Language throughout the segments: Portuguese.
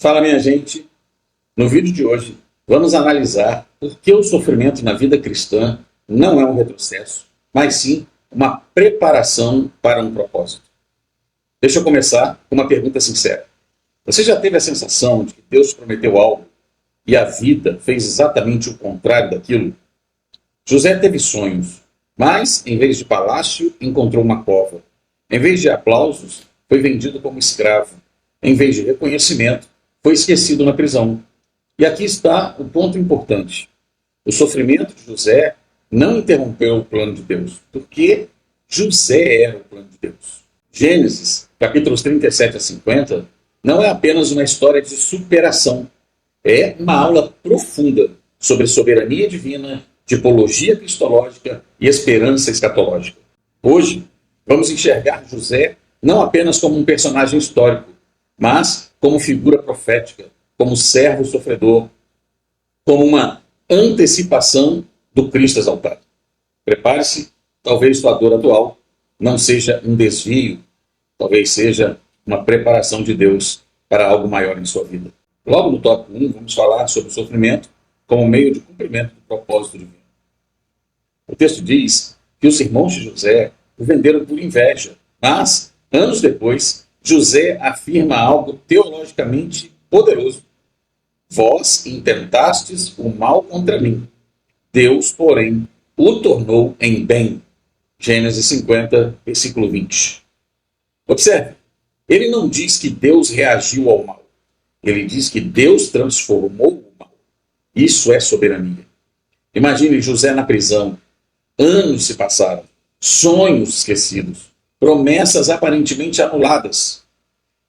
Fala, minha gente! No vídeo de hoje, vamos analisar por que o sofrimento na vida cristã não é um retrocesso, mas sim uma preparação para um propósito. Deixa eu começar com uma pergunta sincera. Você já teve a sensação de que Deus prometeu algo e a vida fez exatamente o contrário daquilo? José teve sonhos, mas, em vez de palácio, encontrou uma cova. Em vez de aplausos, foi vendido como escravo. Em vez de reconhecimento, foi esquecido na prisão. E aqui está o ponto importante. O sofrimento de José não interrompeu o plano de Deus, porque José era o plano de Deus. Gênesis, capítulos 37 a 50, não é apenas uma história de superação. É uma aula profunda sobre soberania divina, tipologia cristológica e esperança escatológica. Hoje, vamos enxergar José não apenas como um personagem histórico, mas como figura profética, como servo sofredor, como uma antecipação do Cristo exaltado. Prepare-se, talvez sua dor atual não seja um desvio, talvez seja uma preparação de Deus para algo maior em sua vida. Logo no tópico 1, vamos falar sobre o sofrimento como meio de cumprimento do propósito divino. O texto diz que os irmãos de José o venderam por inveja, mas, anos depois, José afirma algo teologicamente poderoso. Vós intentastes o mal contra mim. Deus, porém, o tornou em bem. Gênesis 50, versículo 20. Observe, ele não diz que Deus reagiu ao mal. Ele diz que Deus transformou o mal. Isso é soberania. Imagine José na prisão. Anos se passaram. Sonhos esquecidos. Promessas aparentemente anuladas.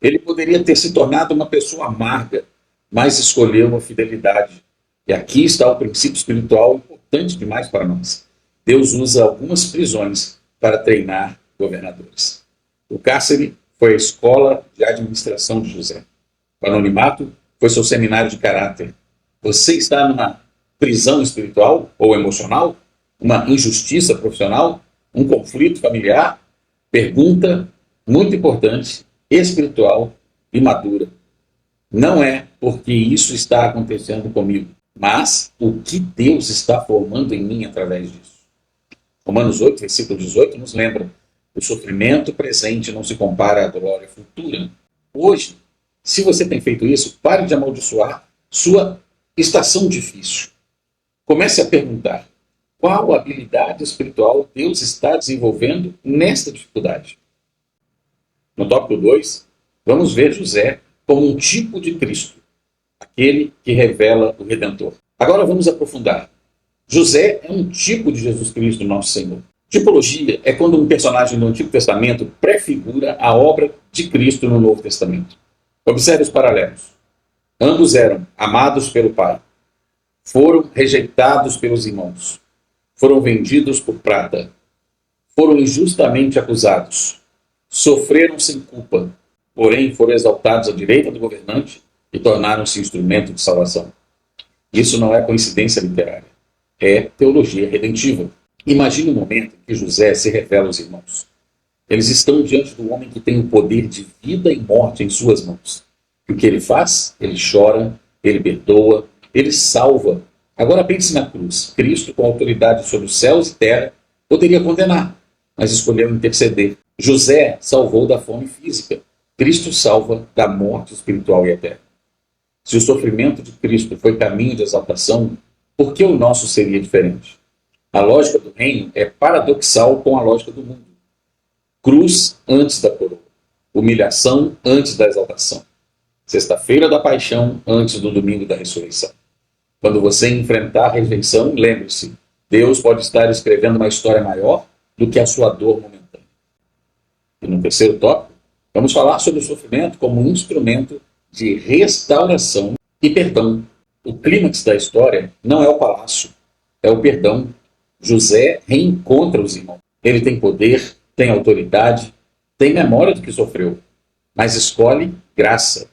Ele poderia ter se tornado uma pessoa amarga, mas escolheu a fidelidade. E aqui está o princípio espiritual importante demais para nós. Deus usa algumas prisões para treinar governadores. O cárcere foi a escola de administração de José. O anonimato foi seu seminário de caráter. Você está numa prisão espiritual ou emocional? Uma injustiça profissional? Um conflito familiar? Pergunta muito importante, espiritual e madura. Não é porque isso está acontecendo comigo, mas o que Deus está formando em mim através disso. Romanos 8, versículo 18, nos lembra: o sofrimento presente não se compara à glória futura. Hoje, se você tem feito isso, pare de amaldiçoar sua estação difícil. Comece a perguntar: qual habilidade espiritual Deus está desenvolvendo nesta dificuldade? No tópico 2, vamos ver José como um tipo de Cristo, aquele que revela o Redentor. Agora vamos aprofundar. José é um tipo de Jesus Cristo, nosso Senhor. Tipologia é quando um personagem do Antigo Testamento prefigura a obra de Cristo no Novo Testamento. Observe os paralelos. Ambos eram amados pelo Pai. Foram rejeitados pelos irmãos. Foram vendidos por prata. Foram injustamente acusados. Sofreram sem culpa. Porém, foram exaltados à direita do governante e tornaram-se instrumento de salvação. Isso não é coincidência literária. É teologia redentiva. Imagine o momento em que José se revela aos irmãos. Eles estão diante do homem que tem o poder de vida e morte em suas mãos. E o que ele faz? Ele chora, ele perdoa, ele salva. Agora pense na cruz. Cristo, com autoridade sobre os céus e terra, poderia condenar, mas escolheu interceder. José salvou da fome física. Cristo salva da morte espiritual e eterna. Se o sofrimento de Cristo foi caminho de exaltação, por que o nosso seria diferente? A lógica do reino é paradoxal com a lógica do mundo. Cruz antes da coroa. Humilhação antes da exaltação. Sexta-feira da paixão antes do domingo da ressurreição. Quando você enfrentar a rejeição, lembre-se, Deus pode estar escrevendo uma história maior do que a sua dor momentânea. E no terceiro tópico, vamos falar sobre o sofrimento como um instrumento de restauração e perdão. O clímax da história não é o palácio, é o perdão. José reencontra os irmãos. Ele tem poder, tem autoridade, tem memória do que sofreu, mas escolhe graça.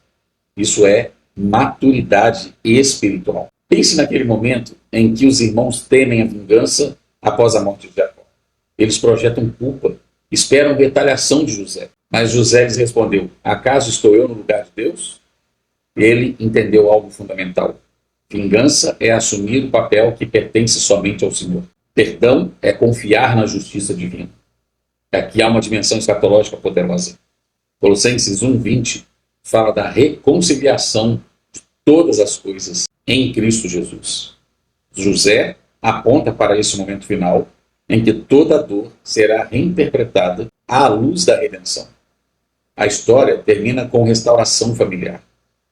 Isso é maturidade espiritual. Pense naquele momento em que os irmãos temem a vingança após a morte de Jacó. Eles projetam culpa, esperam retaliação de José. Mas José lhes respondeu: acaso estou eu no lugar de Deus? Ele entendeu algo fundamental. Vingança é assumir o papel que pertence somente ao Senhor. Perdão é confiar na justiça divina. Aqui há uma dimensão escatológica poderosa. Colossenses 1:20 fala da reconciliação de todas as coisas em Cristo Jesus. José aponta para esse momento final em que toda dor será reinterpretada à luz da redenção. A história termina com restauração familiar.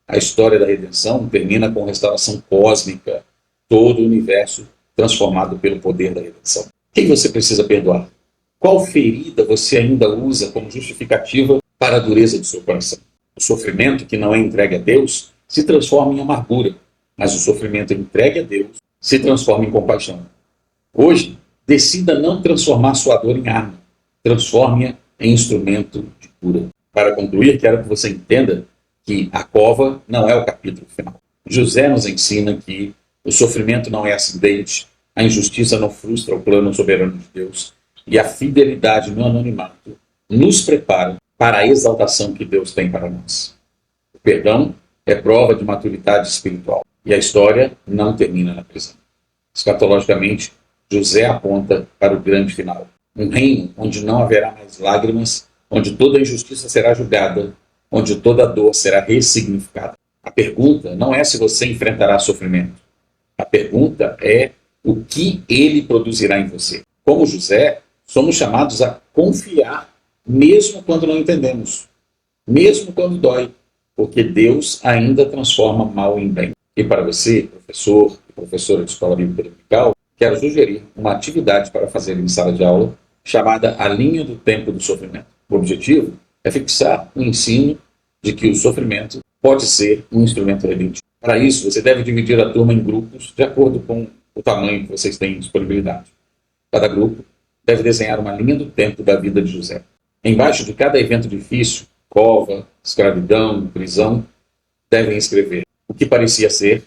A história da redenção termina com restauração cósmica, todo o universo transformado pelo poder da redenção. Quem você precisa perdoar? Qual ferida você ainda usa como justificativa para a dureza do seu coração? O sofrimento que não é entregue a Deus se transforma em amargura, mas o sofrimento entregue a Deus se transforma em compaixão. Hoje, decida não transformar sua dor em arma, transforme-a em instrumento de cura. Para concluir, quero que você entenda que a cova não é o capítulo final. José nos ensina que o sofrimento não é acidente, a injustiça não frustra o plano soberano de Deus e a fidelidade no anonimato nos prepara para a exaltação que Deus tem para nós. O perdão é prova de maturidade espiritual e a história não termina na prisão. Escatologicamente, José aponta para o grande final, um reino onde não haverá mais lágrimas, onde toda injustiça será julgada, onde toda dor será ressignificada. A pergunta não é se você enfrentará sofrimento. A pergunta é o que ele produzirá em você. Como José, somos chamados a confiar, mesmo quando não entendemos, mesmo quando dói, porque Deus ainda transforma mal em bem. E para você, professor e professora de escola bíblica dominical, quero sugerir uma atividade para fazer em sala de aula chamada A Linha do Tempo do Sofrimento. O objetivo é fixar o ensino de que o sofrimento pode ser um instrumento redentivo. Para isso, você deve dividir a turma em grupos de acordo com o tamanho que vocês têm disponibilidade. Cada grupo deve desenhar uma linha do tempo da vida de José. Embaixo de cada evento difícil, cova, escravidão, prisão, devem escrever o que parecia ser,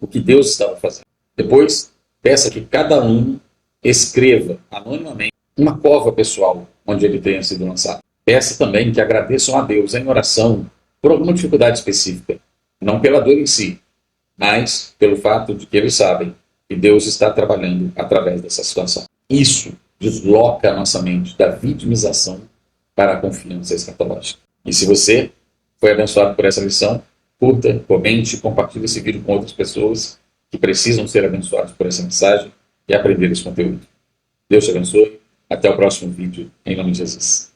o que Deus estava fazendo. Depois, peça que cada aluno escreva anonimamente uma cova pessoal onde ele tenha sido lançado. Peça também que agradeçam a Deus em oração por alguma dificuldade específica, não pela dor em si, mas pelo fato de que eles sabem que Deus está trabalhando através dessa situação. Isso desloca a nossa mente da vitimização para a confiança escatológica. E se você foi abençoado por essa lição, curta, comente, compartilhe esse vídeo com outras pessoas que precisam ser abençoadas por essa mensagem e aprender esse conteúdo. Deus te abençoe. Até o próximo vídeo, em nome de Jesus.